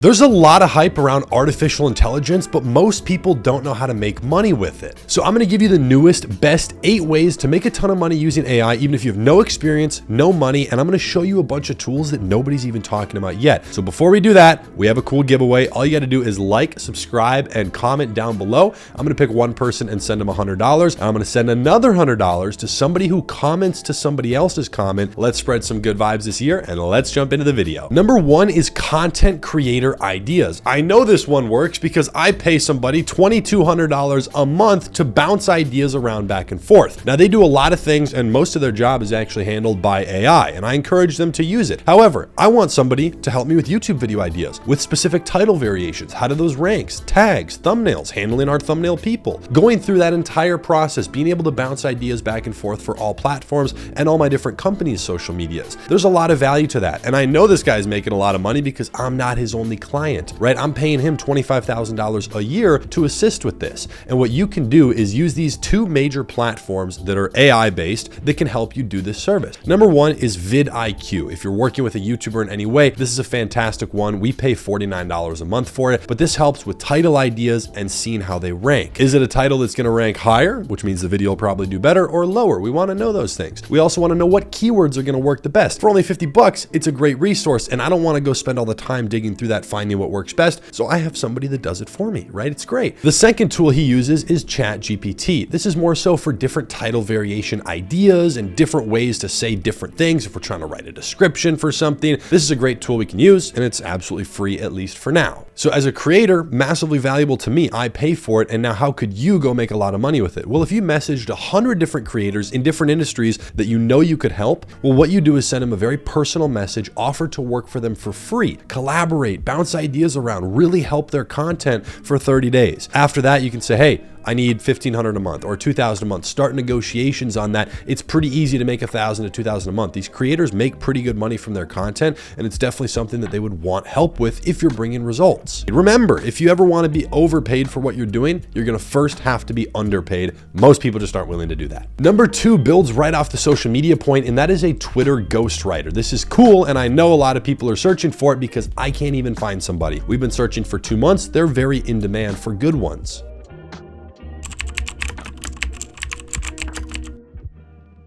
There's a lot of hype around artificial intelligence, but most people don't know how to make money with it. So I'm gonna give you the newest, best 8 ways to make a ton of money using AI, even if you have no experience, no money, and I'm gonna show you a bunch of tools that nobody's even talking about yet. So before we do that, we have a cool giveaway. All you gotta do is like, subscribe, and comment down below. I'm gonna pick one person and send them $100. I'm gonna send another $100 to somebody who comments to somebody else's comment. Let's spread some good vibes this year, and let's jump into the video. Number 1 is content creator ideas. I know this one works because I pay somebody $2,200 a month to bounce ideas around back and forth. Now they do a lot of things and most of their job is actually handled by AI and I encourage them to use it. However, I want somebody to help me with YouTube video ideas with specific title variations. How do those ranks, tags, thumbnails, handling our thumbnail people, going through that entire process, being able to bounce ideas back and forth for all platforms and all my different companies' social medias. There's a lot of value to that. And I know this guy's making a lot of money because I'm not his only client, right? I'm paying him $25,000 a year to assist with this. And what you can do is use these 2 major platforms that are AI based that can help you do this service. Number 1 is vidIQ. If you're working with a YouTuber in any way, this is a fantastic one. We pay $49 a month for it, but this helps with title ideas and seeing how they rank. Is it a title that's going to rank higher, which means the video will probably do better, or lower? We want to know those things. We also want to know what keywords are going to work the best. For only 50 bucks, it's a great resource, and I don't want to go spend all the time digging through that finding what works best, so I have somebody that does it for me, right? It's great. The second tool he uses is ChatGPT. This is more so for different title variation ideas and different ways to say different things. If we're trying to write a description for something, this is a great tool we can use, and it's absolutely free, at least for now. So as a creator, massively valuable to me. I pay for it, and now how could you go make a lot of money with it? Well, if you messaged 100 different creators in different industries that you know you could help, well, what you do is send them a very personal message, offer to work for them for free, collaborate, bounce ideas around, really help their content for 30 days. After that, you can say, hey, I need $1,500 a month or $2,000 a month. Start negotiations on that. It's pretty easy to make $1,000 to $2,000 a month. These creators make pretty good money from their content, and it's definitely something that they would want help with if you're bringing results. Remember, if you ever want to be overpaid for what you're doing, you're going to first have to be underpaid. Most people just aren't willing to do that. Number 2 builds right off the social media point, and that is a Twitter ghostwriter. This is cool, and I know a lot of people are searching for it because I can't even find somebody. We've been searching for 2 months. They're very in demand for good ones.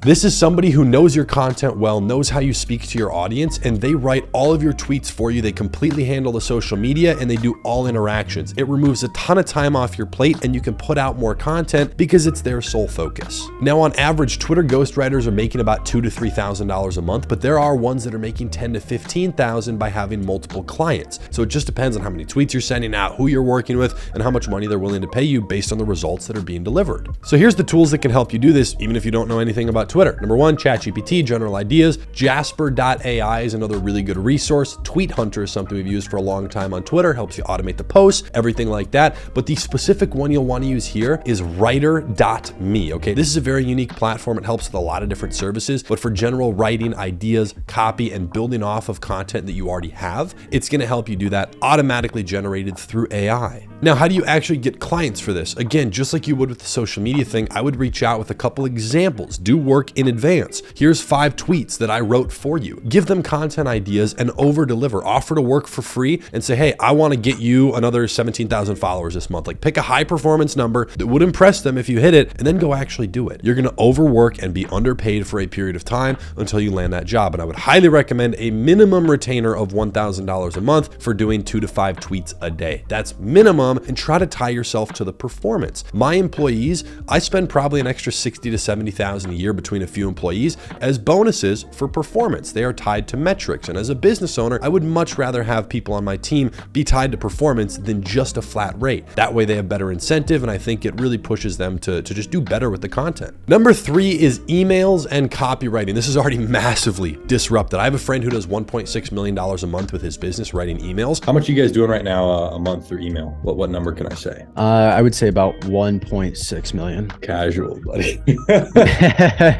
This is somebody who knows your content well, knows how you speak to your audience, and they write all of your tweets for you. They completely handle the social media and they do all interactions. It removes a ton of time off your plate and you can put out more content because it's their sole focus. Now, on average, Twitter ghostwriters are making about $2,000 to $3,000 a month, but there are ones that are making $10,000 to $15,000 by having multiple clients. So it just depends on how many tweets you're sending out, who you're working with, and how much money they're willing to pay you based on the results that are being delivered. So here's the tools that can help you do this, even if you don't know anything about Twitter. Number 1, ChatGPT, general ideas. Jasper.ai is another really good resource. Tweet Hunter is something we've used for a long time on Twitter, helps you automate the posts, everything like that. But the specific one you'll want to use here is writer.me, okay? This is a very unique platform. It helps with a lot of different services, but for general writing, ideas, copy, and building off of content that you already have, it's going to help you do that automatically generated through AI. Now, how do you actually get clients for this? Again, just like you would with the social media thing, I would reach out with a couple examples. Do work in advance. Here's 5 tweets that I wrote for you. Give them content ideas and over deliver. Offer to work for free and say, hey, I want to get you another 17,000 followers this month. Like, pick a high performance number that would impress them if you hit it, and then go actually do it. You're going to overwork and be underpaid for a period of time until you land that job. And I would highly recommend a minimum retainer of $1,000 a month for doing 2 to 5 tweets a day. That's minimum, and try to tie yourself to the performance. My employees, I spend probably an extra $60,000 to $70,000 a year between a few employees as bonuses for performance. They are tied to metrics. And as a business owner, I would much rather have people on my team be tied to performance than just a flat rate. That way they have better incentive, and I think it really pushes them to just do better with the content. Number 3 is emails and copywriting. This is already massively disrupted. I have a friend who does $1.6 million a month with his business writing emails. How much are you guys doing right now a month through email? What number can I say? I would say about 1.6 million. Casual, buddy.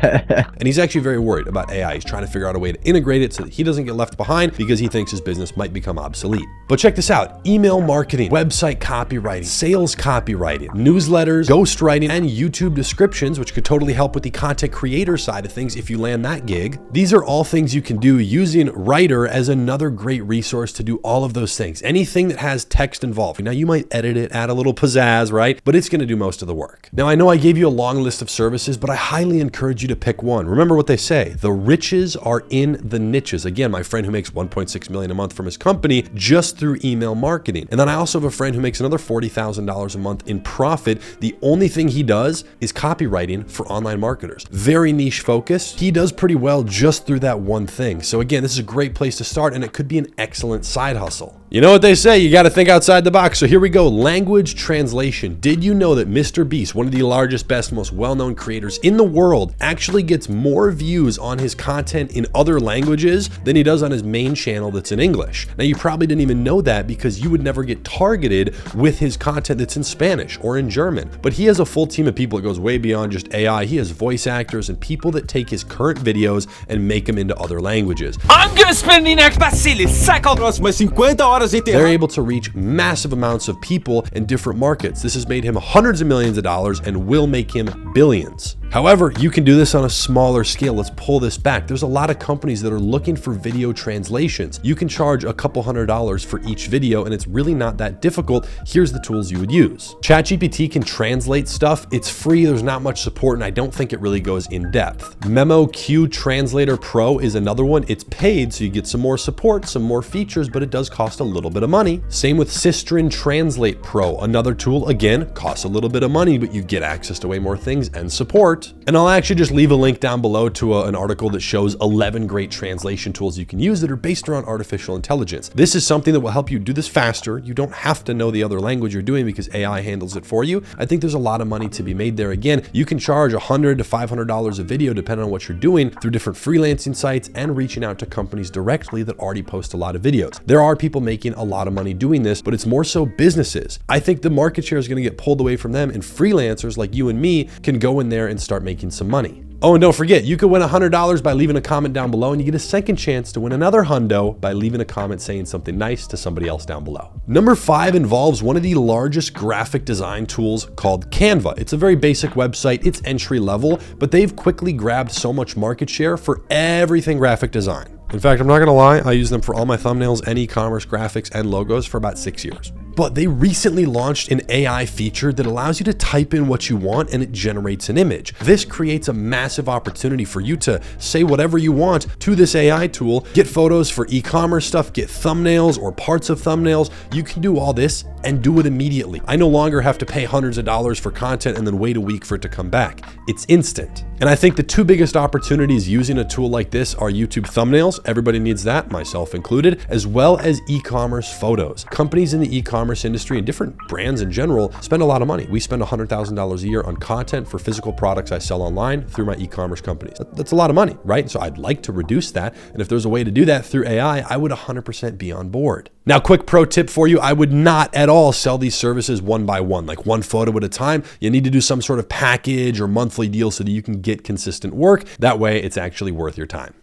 And he's actually very worried about AI. He's trying to figure out a way to integrate it so that he doesn't get left behind because he thinks his business might become obsolete. But check this out: email marketing, website copywriting, sales copywriting, newsletters, ghostwriting, and YouTube descriptions, which could totally help with the content creator side of things if you land that gig. These are all things you can do using Writer as another great resource to do all of those things. Anything that has text involved. Now you might edit it, add a little pizzazz, right? But it's going to do most of the work. Now I know I gave you a long list of services, but I highly encourage you to pick one. Remember what they say: the riches are in the niches. Again, my friend who makes $1.6 million a month from his company just through email marketing. And then I also have a friend who makes another $40,000 a month in profit. The only thing he does is copywriting for online marketers. Very niche focus. He does pretty well just through that one thing. So again, this is a great place to start, and it could be an excellent side hustle. You know what they say, you got to think outside the box. So here we go. Language translation. Did you know that Mr. Beast, one of the largest, best, most well-known creators in the world, actually gets more views on his content in other languages than he does on his main channel that's in English? Now, you probably didn't even know that because you would never get targeted with his content that's in Spanish or in German. But he has a full team of people that goes way beyond just AI. He has voice actors and people that take his current videos and make them into other languages. I'm gonna spend the next Basile próximas 50 horas. They're able to reach massive amounts of people in different markets. This has made him hundreds of millions of dollars and will make him billions. However, you can do this on a smaller scale. Let's pull this back. There's a lot of companies that are looking for video translations. You can charge a couple $100s for each video, and it's really not that difficult. Here's the tools you would use. ChatGPT can translate stuff. It's free. There's not much support, and I don't think it really goes in depth. Memo Q Translator Pro is another one. It's paid, so you get some more support, some more features, but it does cost a little bit of money. Same with Sistrin Translate Pro, another tool. Again, costs a little bit of money, but you get access to way more things and support. And I'll actually just leave a link down below to an article that shows 11 great translation tools you can use that are based around artificial intelligence. This is something that will help you do this faster. You don't have to know the other language you're doing because AI handles it for you. I think there's a lot of money to be made there. Again, you can charge $100 to $500 a video depending on what you're doing through different freelancing sites and reaching out to companies directly that already post a lot of videos. There are people making a lot of money doing this, but it's more so businesses. I think the market share is going to get pulled away from them, and freelancers like you and me can go in there and start making some money. Oh, and don't forget, you could win $100 by leaving a comment down below, and you get a second chance to win another hundo by leaving a comment saying something nice to somebody else down below. Number 5 involves one of the largest graphic design tools called Canva. It's a very basic website. It's entry level, but they've quickly grabbed so much market share for everything graphic design. In fact, I'm not gonna lie, I use them for all my thumbnails and e-commerce graphics and logos for about 6 years. But they recently launched an AI feature that allows you to type in what you want and it generates an image. This creates a massive opportunity for you to say whatever you want to this AI tool, get photos for e-commerce stuff, get thumbnails or parts of thumbnails. You can do all this and do it immediately. I no longer have to pay hundreds of dollars for content and then wait a week for it to come back. It's instant. And I think the two biggest opportunities using a tool like this are YouTube thumbnails. Everybody needs that, myself included, as well as e-commerce photos. Companies in the e-commerce industry and different brands in general spend a lot of money. We spend $100,000 a year on content for physical products I sell online through my e-commerce companies. That's a lot of money, right? So I'd like to reduce that. And if there's a way to do that through AI, I would 100% be on board. Now, quick pro tip for you. I would not at all sell these services one by one, like one photo at a time. You need to do some sort of package or monthly deal so that you can get consistent work. That way it's actually worth your time.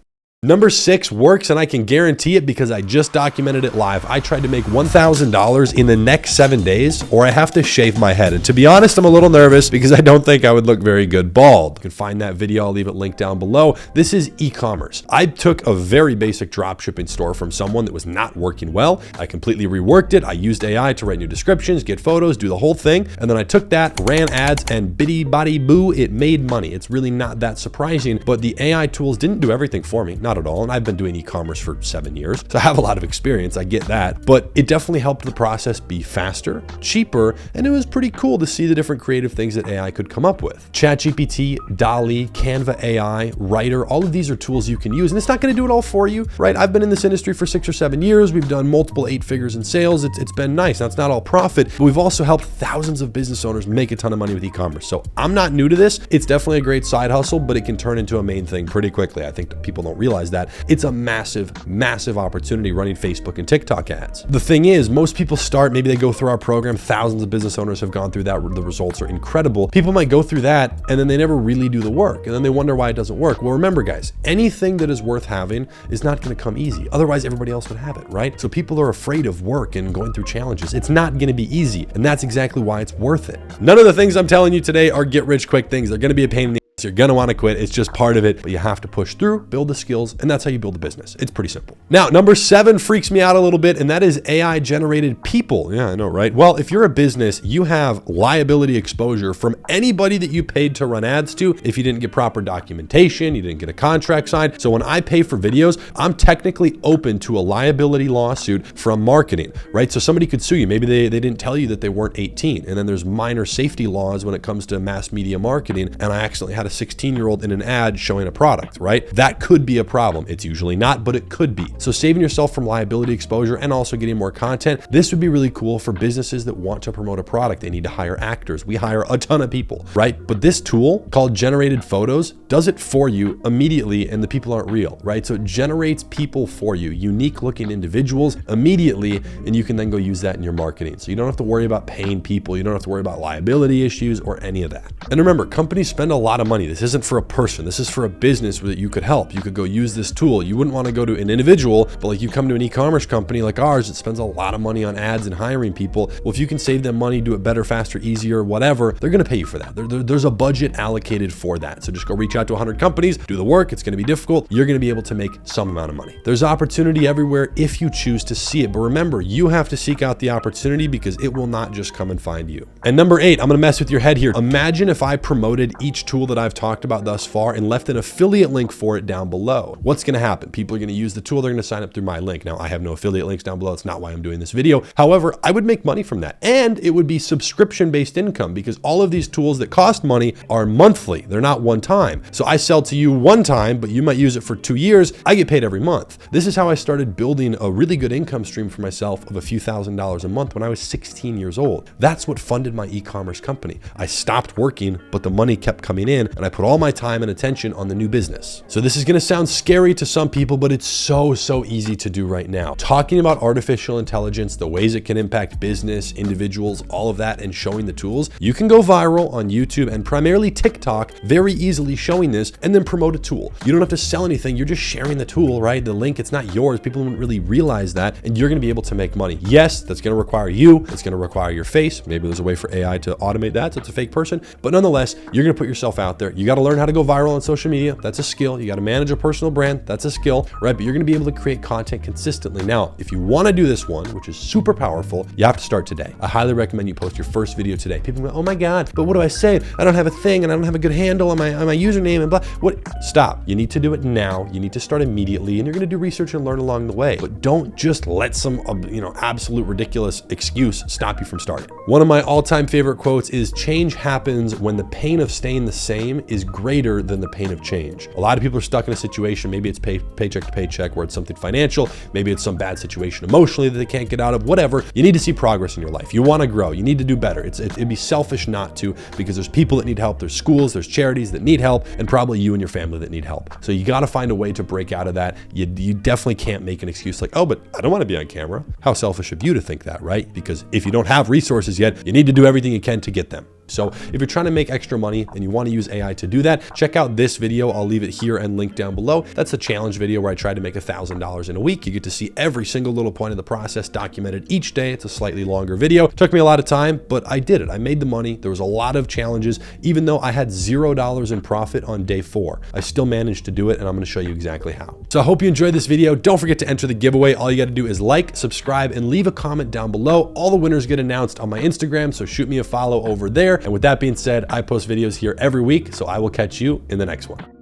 Number 6 works, and I can guarantee it because I just documented it live. I tried to make $1,000 in the next 7 days, or I have to shave my head. And to be honest, I'm a little nervous because I don't think I would look very good bald. You can find that video. I'll leave it linked down below. This is e-commerce. I took a very basic drop shipping store from someone that was not working well. I completely reworked it. I used AI to write new descriptions, get photos, do the whole thing. And then I took that, ran ads, and bitty body boo, it made money. It's really not that surprising, but the AI tools didn't do everything for me. Not at all. And I've been doing e-commerce for 7 years, so I have a lot of experience. I get that, but it definitely helped the process be faster, cheaper, and it was pretty cool to see the different creative things that AI could come up with. ChatGPT, DALL-E, Canva AI, Writer, all of these are tools you can use, and it's not going to do it all for you, right? I've been in this industry for 6 or 7 years. We've done multiple 8 figures in sales. It's been nice. Now, it's not all profit, but we've also helped thousands of business owners make a ton of money with e-commerce. So I'm not new to this. It's definitely a great side hustle, but it can turn into a main thing pretty quickly. I think people don't realize realize that. It's a massive, massive opportunity running Facebook and TikTok ads. The thing is, most people start, maybe they go through our program. Thousands of business owners have gone through that. The results are incredible. People might go through that and then they never really do the work. And then they wonder why it doesn't work. Well, remember guys, anything that is worth having is not going to come easy. Otherwise, everybody else would have it, right? So people are afraid of work and going through challenges. It's not going to be easy. And that's exactly why it's worth it. None of the things I'm telling you today are get rich quick things. They're going to be a pain in the ass. You're going to want to quit. It's just part of it, but you have to push through, build the skills, and that's how you build a business. It's pretty simple. Now, number 7 freaks me out a little bit, and that is AI generated people. Yeah, I know, right? Well, if you're a business, you have liability exposure from anybody that you paid to run ads to. If you didn't get proper documentation, you didn't get a contract signed. So when I pay for videos, I'm technically open to a liability lawsuit from marketing, right? So somebody could sue you. Maybe they didn't tell you that they weren't 18. And then there's minor safety laws when it comes to mass media marketing. And I accidentally had a 16-year-old in an ad showing a product, right? That could be a problem. It's usually not, but it could be. So saving yourself from liability exposure and also getting more content. This would be really cool for businesses that want to promote a product. They need to hire actors. We hire a ton of people, right? But this tool called Generated Photos does it for you immediately, and the people aren't real, right? So it generates people for you, unique looking individuals immediately, and you can then go use that in your marketing. So you don't have to worry about paying people. You don't have to worry about liability issues or any of that. And remember, companies spend a lot of money. This isn't for a person. This is for a business that you could help. You could go use this tool. You wouldn't want to go to an individual, but like you come to an e-commerce company like ours, it spends a lot of money on ads and hiring people. Well, if you can save them money, do it better, faster, easier, whatever, they're going to pay you for that. There's a budget allocated for that. So just go reach out to 100 companies, do the work. It's going to be difficult. You're going to be able to make some amount of money. There's opportunity everywhere if you choose to see it. But remember, you have to seek out the opportunity because it will not just come and find you. And number 8, I'm going to mess with your head here. Imagine if I promoted each tool that I've talked about thus far and left an affiliate link for it down below. What's going to happen? People are going to use the tool. They're going to sign up through my link. Now, I have no affiliate links down below. It's not why I'm doing this video. However, I would make money from that. And it would be subscription-based income because all of these tools that cost money are monthly. They're not one time. So I sell to you one time, but you might use it for 2 years. I get paid every month. This is how I started building a really good income stream for myself of a few $1,000s a month when I was 16 years old. That's what funded my e-commerce company. I stopped working, but the money kept coming in and I put all my time and attention on the new business. So this is going to sound scary to some people, but it's so easy to do right now. Talking about artificial intelligence, the ways it can impact business, individuals, all of that, and showing the tools, you can go viral on YouTube and primarily TikTok very easily showing this and then promote a tool. You don't have to sell anything. You're just sharing the tool, right? The link, it's not yours. People wouldn't really realize that, and you're going to be able to make money. Yes, that's going to require you. It's going to require your face. Maybe there's a way for AI to automate that, so it's a fake person, but nonetheless, you're going to put yourself out there. You got to learn how to go viral on social media. That's a skill. You got to manage a personal brand. That's a skill, right? But you're going to be able to create content consistently. Now, if you want to do this one, which is super powerful, you have to start today. I highly recommend you post your first video today. People go, oh my God, but what do I say? I don't have a thing and I don't have a good handle on my username and blah. What? Stop. You need to do it now. You need to start immediately, and you're going to do research and learn along the way. But don't just let some, absolute ridiculous excuse stop you from starting. One of my all-time favorite quotes is, change happens when the pain of staying the same is greater than the pain of change. A lot of people are stuck in a situation. Maybe it's paycheck to paycheck where it's something financial. Maybe it's some bad situation emotionally that they can't get out of, whatever. You need to see progress in your life. You want to grow. You need to do better. It'd be selfish not to, because there's people that need help. There's schools, there's charities that need help, and probably you and your family that need help. So you got to find a way to break out of that. You definitely can't make an excuse like, oh, but I don't want to be on camera. How selfish of you to think that, right? Because if you don't have resources yet, you need to do everything you can to get them. So if you're trying to make extra money and you want to use AI to do that, check out this video. I'll leave it here and link down below. That's a challenge video where I try to make $1,000 in a week. You get to see every single little point of the process documented each day. It's a slightly longer video. It took me a lot of time, but I did it. I made the money. There was a lot of challenges. Even though I had $0 in profit on day 4, I still managed to do it, and I'm going to show you exactly how. So I hope you enjoyed this video. Don't forget to enter the giveaway. All you got to do is like, subscribe, and leave a comment down below. All the winners get announced on my Instagram, so shoot me a follow over there. And with that being said, I post videos here every week, so I will catch you in the next one.